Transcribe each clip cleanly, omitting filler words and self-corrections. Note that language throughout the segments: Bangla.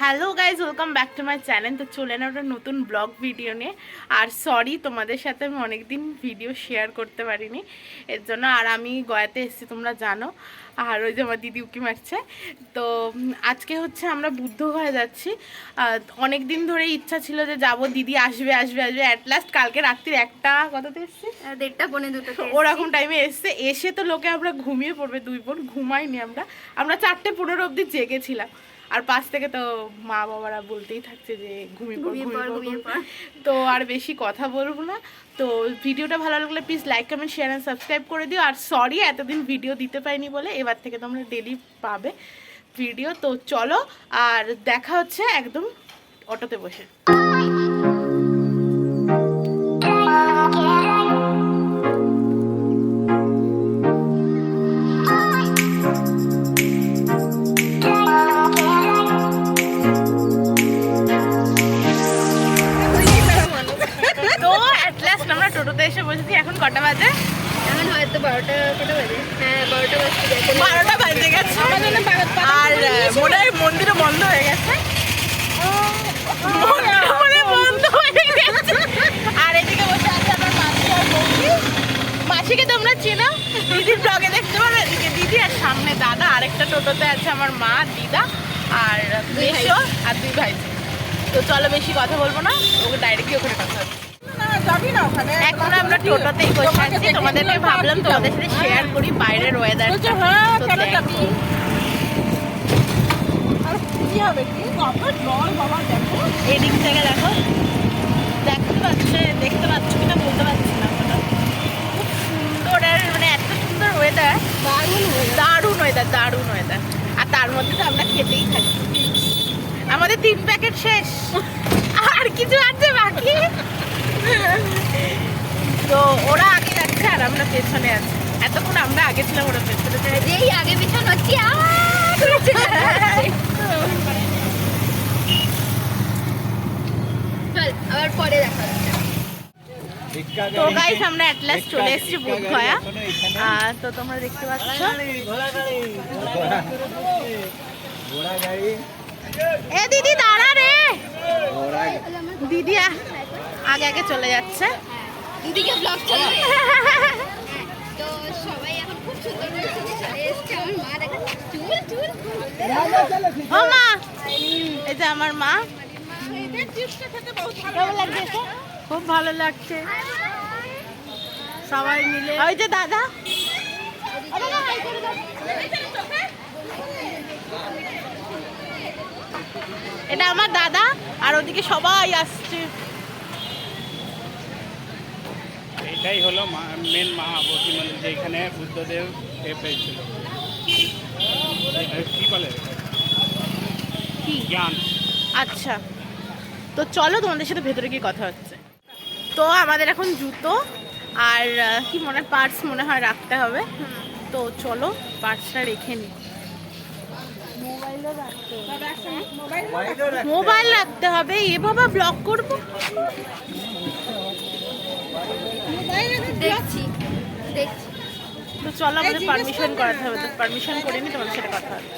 Hello guys, welcome back to my channel. তো চলে না একটা নতুন ব্লগ ভিডিও নিয়ে। আর সরি, তোমাদের সাথে আমি অনেকদিন ভিডিও শেয়ার করতে পারিনি এর জন্য। আর আমি গয়াতে এসেছি, তোমরা জানো। আর ওই যে আমার দিদি উকি মারছে। তো আজকে হচ্ছে আমরা বুদ্ধগয়া যাচ্ছি। অনেক দিন ধরে ইচ্ছা ছিল যে যাব, দিদি আসবে আসবে আসবে। অ্যাট লাস্ট কালকে রাত্রির একটা কততে এসছি, 1:30-1:45 ওরকম টাইমে এসছে। এসে তো লোকে আমরা ঘুমিয়ে পড়বে, দুই বোন ঘুমাইনি। আমরা 4:15 অবধি জেগেছিলাম। আর পাশ থেকে তো মা বাবারা বলতেই থাকছে যে ঘুমিয়ে পড়। তো আর বেশি কথা বলবো না। তো ভিডিওটা ভালো লাগলে please like comment share and subscribe করে দিও। আর সরি এতদিন ভিডিও দিতে পারিনি বলে, এবার থেকে তোমরা ডেলি পাবে ভিডিও। তো চলো, আর দেখা হচ্ছে একদম অটোতে বসে। টোটোতে এসে বসেছি। এখন কটা বাজে? এখন হয়তো 12টা কটা বাজে? হ্যাঁ 12টা বাজে। 12টা বাজে গেছে। আর মনে হয় মন্দিরও বন্ধ হয়ে গেছে। আর এদিকে বসে আছে আমার মাসি আর বৌদি। মাসিকে তোমরা চেনো, দিদির ব্লগে দেখতে পারো। এদিকে দিদি, আর সামনে দাদা। আরেকটা টোটোতে আছে আমার মা, দিদা আর মেশো আর দুই ভাই। তো চলো, বেশি কথা বলবো না, ওকে ডাইরেক্টলি ওখানে কথা হচ্ছে। এখন আমরা টোটোতেই বসে আছি। তোমাদেরকে ভাবলাম তোমাদের সাথে শেয়ার করি বাইরের ওয়েদারটা। এদিক থেকে দেখো, দেখতে পাচ্ছ কিনা বলতে পারছি না। খুব সুন্দর, আর মানে এত সুন্দর ওয়েদার, দারুণ ওয়েদার। আর তার মধ্যে তো আমরা খেতেই থাকি। আমাদের 3 প্যাকেট শেষ, আর কিছু আছে বাকি। তো ওরা আগে যাচ্ছে আর আমরা পেছনে আছি। এতক্ষণ আমরা আগে ছিলাম, ওরা পেছনে। যেই আগে পিছন হচ্ছি আবার পরে দেখা হচ্ছে। তো গাইস, আমরা এট লাস্ট চলে এসেছি বুদ্ধগয়া। তো তোমরা দেখতে পাচ্ছ, এ দিদি দাঁড়া রে। দিদি আগে আগে চলে যাচ্ছে। দিদিকে ব্লগ চলবে। তো সবাই এখন খুব সুন্দর করে চলে এসেছে। আমার মা দেখো, চুল ও মা, এই যে আমার মা। খুব ভালো লাগছে সবাই মিলে। ওই যে দাদা, এটা আমার দাদা। আর ওদিকে সবাই আসছে। এটাই হলো মেন মহাবোধি মন্দির, যেখানে বুদ্ধদেব পেয়েছিল কি বলে জ্ঞান। আচ্ছা, তো চলো তোমাদের সাথে ভেতরে গিয়ে কথা হচ্ছে। তো আমাদের এখন জুতো আর কি পার্স মনে হয় রাখতে হবে। তো চলো পার্সটা রেখে নিই। মোবাইল রাখতে হবে। এ বাবা, ব্লগ করবো। দেখছি। তো চলো, আমাদের পারমিশন করাতে হবে। তো পারমিশন করে নি, তোমাদের সাথে কথা হবে।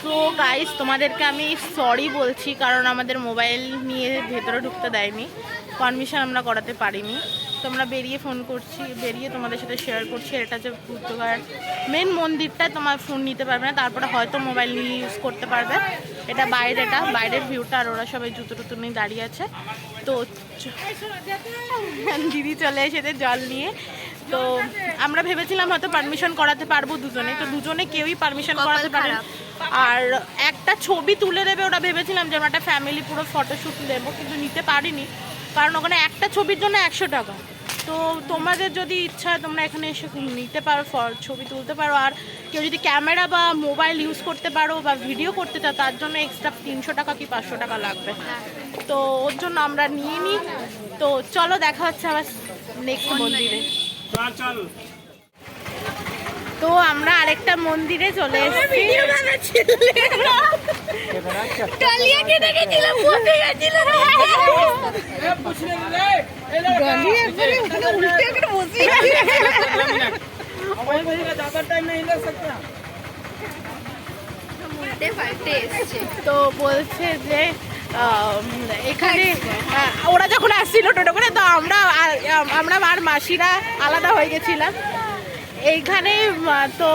তো গাইস, তোমাদেরকে আমি সরি বলছি, কারণ আমাদের মোবাইল নিয়ে ভেতরে ঢুকতে দেয়নি, পারমিশন আমরা করাতে পারিনি। তো আমরা বেরিয়ে তোমাদের সাথে শেয়ার করছি। এটা যে বুদ্ধগয়ার মেন মন্দিরটা, তোমার ফোন নিতে পারবে না, তারপরে হয়তো মোবাইল নিয়ে ইউজ করতে পারবে। এটা বাইরের ভিউটা। আর ওরা সবাই জুতো টুতো নিয়ে দাঁড়িয়ে আছে। তো দিদি চলে এসেছে জল নিয়ে। তো আমরা ভেবেছিলাম হয়তো পারমিশন করাতে পারবো দুজনে। তো দুজনে কেউই পারমিশন করাতে পারে। আর একটা ছবি তুলে দেবে, ওরা ভেবেছিলাম যে আমরা একটা ফ্যামিলি পুরো ফটোশ্যুট নেবো, কিন্তু নিতে পারিনি, কারণ ওখানে একটা ছবির জন্য 100 টাকা। তো তোমাদের যদি ইচ্ছা হয় তোমরা এখানে এসে নিতে পারো, ছবি তুলতে পারো। আর কেউ যদি ক্যামেরা বা মোবাইল ইউজ করতে পারো বা ভিডিও করতে চাও, তার জন্য এক্সট্রা 300 টাকা কি 500 টাকা লাগবে। তো ওর জন্য আমরা নিয়ে নিই। তো চলো, দেখা হচ্ছে আবার নেক্সট মন্দিরে। তো আমরা আরেকটা মন্দিরে চলে এসেছি। পাল্টে পাল্টে এসছে। তো বলছে যে এখানে ওরা যখন আসছিল টোটো করে, তো আমরা আর মাসিরা আলাদা হয়ে গেছিলাম এইখানে। তো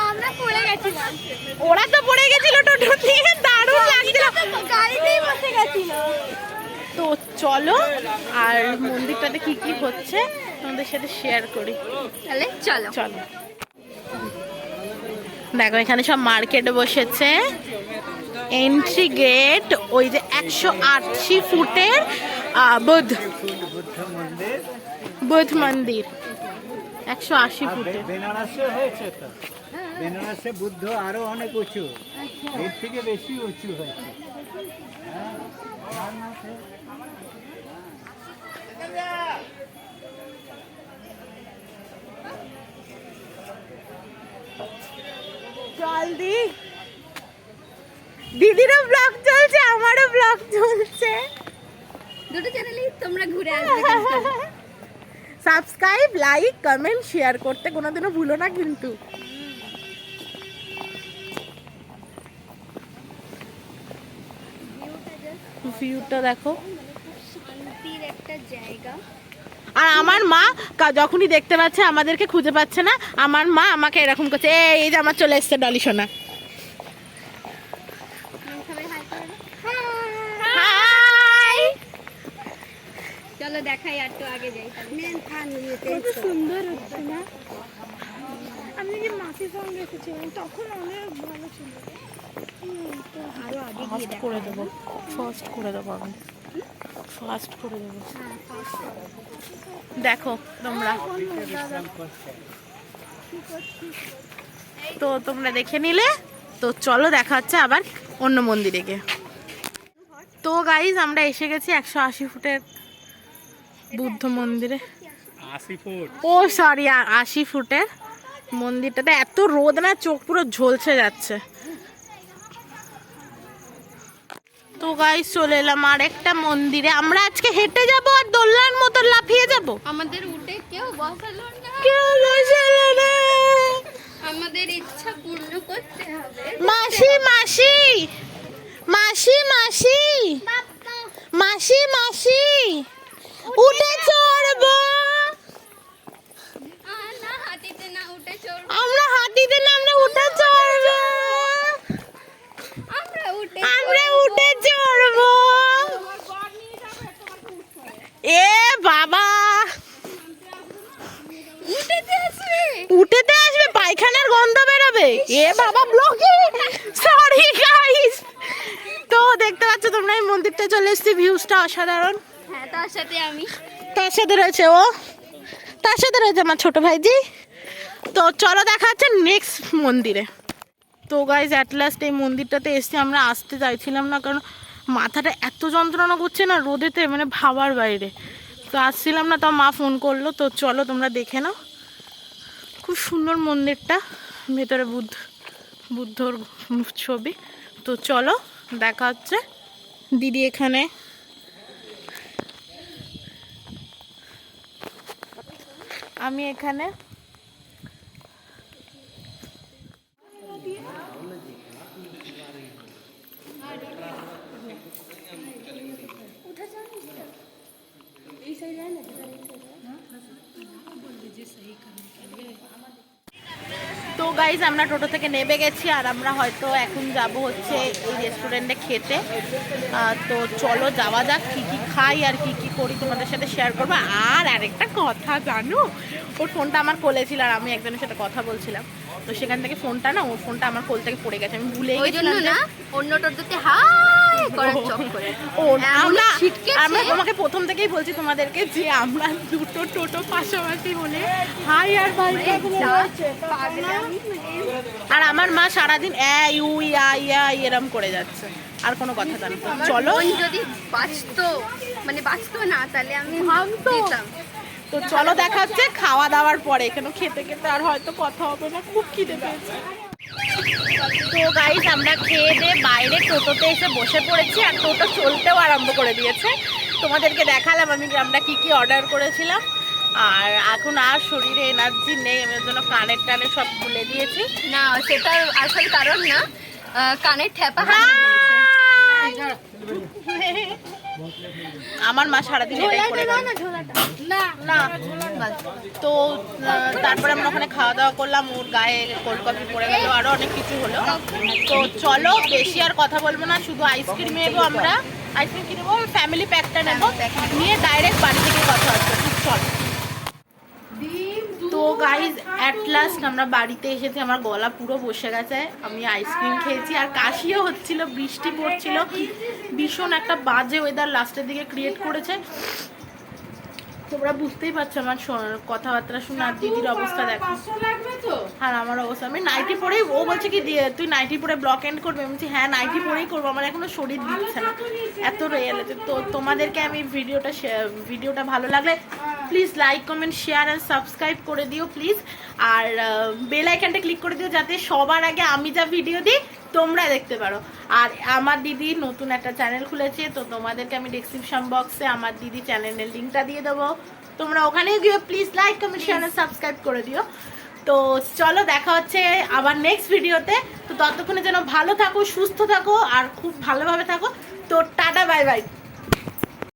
আমরা পড়ে গেছিলাম, ওরা তো পড়ে গেছিল টোটো থেকে, দারুণ লাগছিল, গাড়িতেই বসে গেছিল। তো চলো আর মন্দিরটাতে কি কি হচ্ছে তোমাদের সাথে শেয়ার করি। তাহলে চলো চলো, দেখো এখানে সব মার্কেটে বসেছে। এন্ট্রি গেট ওই যে 180 ফুটের বুদ্ধ মন্দির 180 ফুটের। বেনারসে হয়েছে তো, বেনারসে বুদ্ধ আরো অনেক উঁচু, এর থেকে বেশি উঁচু হয়েছে। চল দি, দিদিরও ব্লগ চলছে, আমারও ব্লগ চলছে। দুটো চ্যানেলেই তোমরা ঘুরে আসবে কিন্তু। সাবস্ক্রাইব, লাইক, কমেন্ট, শেয়ার করতে কোনোদিনও ভুলো না কিন্তু। ভিউটা দেখো, শান্তির একটা জায়গা। আর আমার মা যখনই দেখতে পাচ্ছে আমাদেরকে খুঁজে পাচ্ছে না, আমার মা আমাকে এরকম করছে, এই যে আমার চলে এসছে ডলি সোনা। সবাই হাই করে দাও। হাই, চলো দেখাই, আর তো আগে যাই। কত সুন্দর হচ্ছে না? আমি যে মাসির সঙ্গে এসেছিলাম তখন অনেক ভালো ছিল। তো আরো আগে গিয়ে ফাস্ট করে দেবো, ফাস্ট করে দেবো, আমি ফাস্ট করে দেবো। দেখো তোমরা, তো তোমরা দেখে নিলে, তো চলো দেখা হচ্ছে আবার অন্য মন্দিরে গিয়ে। তো গাইজ আমরা এসে গেছি 180 ফুটের বুদ্ধ মন্দিরে। 80 ফুট। ও সরি, 80 ফুটের মন্দিরটাতে এত রোদ না, চোখ পুরো ঝলসে যাচ্ছে। তো গাইজ চলে এলাম আর একটা মন্দিরে। আমরা আজকে হেঁটে যাব আর দোলনার মতো লাফিয়ে যাব। আমাদের উঠে কেউ বসালো না, কেউ বসালো না। আমাদের ইচ্ছা পূর্ণ করতে হবে। মাসি মাসি মাসি মাসি মাসি মাসি উঠে চড়বো। না, হাতিতে না, উঠে চড়বো। আমরা হাতিতে না, আমরা উঠে চড়বো। আমরা উঠে চড়বো। এ বাবা, উঠেতে আসবে, পায়খানার গন্ধ বেরোবে। এ বাবা, ব্লগে সরি গাইস। তো দেখতে পাচ্ছ তোমরা, এই মন্দিরটা চলে এসেছি, ভিউজটা অসাধারণ। হ্যাঁ, তার সাথে আমি, তার সাথে রয়েছে ও, তার সাথে রয়েছে আমার ছোট ভাইজি। তো চলো দেখা হচ্ছে নেক্সট মন্দিরে। তো গাইজ অ্যাট লাস্ট এই মন্দিরটাতে এসে আমরা আসতে চাইছিলাম না, কারণ মাথাটা এত যন্ত্রণা করছে না রোদেতে, মানে ভাবার বাইরে। তো আসছিলাম না, তাও মা ফোন করলো। তো চলো তোমরা দেখে নাও, খুব সুন্দর মন্দিরটা, ভেতরে বুদ্ধর ছবি। তো চলো দেখা হচ্ছে। দিদি এখানে আমি এখানে। তো গাইজ আমরা টোটো থেকে নেমে গেছি, আর আমরা হয়তো এখন যাব হচ্ছে এই রেস্টুরেন্টে খেতে। তো চলো যাওয়া যাক, কী কী খাই আর কি কি করি তোমাদের সাথে শেয়ার করবো। আর আরেকটা কথা জানো, ওর ফোনটা আমার কোলে ছিল আর আমি একজনের সাথে কথা বলছিলাম, তো সেখান থেকে ফোনটা না, ওর ফোনটা আমার কোল থেকে পড়ে গেছে, আমি ভুলে ওই জন্য গেছিলাম না অন্য টোটোতে হাই করার চক্করে। ও এমন আমরা ছিটকেছে। আমরা তোমাকে প্রথম থেকেই বলছি তোমাদেরকে যে আমরা দুটো টোটো পাশাপাশি বলে হাই আর ভাই। আর আমার মা সারাদিন ইউ ইয়া ইয়া এরম করে যাচ্ছে, আর কোনো কথা জানো। চলো, মন যদি বাঁচতো, মানে বাঁচতো না, তাহলে আমি ভাবতো। দিতাম। তো চলো দেখা হচ্ছে খাওয়া দাওয়ার পরে। এখানে খেতে খেতে আর হয়তো কথা হবে না, খুব খিদে পেয়েছে। তো গাইস আমরা খেয়ে দিয়ে বাইরে টোটোতে এসে বসে পড়েছি, আর টোটো চলতেও আরম্ভ করে দিয়েছে। তোমাদেরকে দেখালাম আমি আমরা কি কি অর্ডার করেছিলাম। আর এখন আর শরীরে এনার্জি নেই, আমি ওর জন্য কানের টানে সব খুলে দিয়েছি। না সেটা আসল কারণ না, কানের ঠেপা আমার মা সারাদিন এটাই করে গেল। না তো তারপরে আমরা ওখানে খাওয়া দাওয়া করলাম, ওর গায়ে কোল্ড কফি পড়ে গেল, আরো অনেক কিছু হলো। তো চলো বেশি আর কথা বলবো না, শুধু আইসক্রিম নেবো আমরা, আইসক্রিম কিনবো, ফ্যামিলি প্যাকটা নেবো, নিয়ে ডাইরেক্ট বাড়ি থেকে কথা হচ্ছে। চলো। তো গাইজ অ্যাট লাস্ট আমরা বাড়িতে এসেছি, আমার গলা পুরো বসে গেছে, আমি আইসক্রিম খেয়েছি আর কাশিও হচ্ছিল, বৃষ্টি পড়ছিল, ভীষণ একটা বাজে ওয়েদার লাস্টের দিকে ক্রিয়েট করেছে। তোমরা বুঝতেই পারছো আমার কথাবার্তা শুনে, আর দিদির অবস্থা দেখো আর আমার অবস্থা। আমি নাইটি পরেই, ও বলছে কি দিয়ে তুই নাইটি পরে ব্লক এন্ড করবি, আমি বলছি হ্যাঁ নাইটি পরেই করবো, আমার এখনো শরীর দিচ্ছে না, এত রয়ে গেছে। তো তোমাদেরকে আমি ভিডিওটা ভালো লাগলে please like comment share and subscribe করে দিও প্লিজ, আর বেল আইকনটা ক্লিক করে দিও যাতে সবার আগে আমি যা ভিডিও দিই তোমরা দেখতে পারো। আর আমার দিদি নতুন একটা চ্যানেল খুলেছে, তো তোমাদেরকে আমি ডেসক্রিপশন বক্সে আমার দিদি চ্যানেলের লিঙ্কটা দিয়ে দেবো, তোমরা ওখানে গিয়ে please like comment share and subscribe করে দিও। তো চলো দেখা হচ্ছে আবার নেক্সট ভিডিওতে, তো ততক্ষণে যেন ভালো থাকো, সুস্থ থাকো আর খুব ভালোভাবে থাকো। তো টাটা বাই বাই।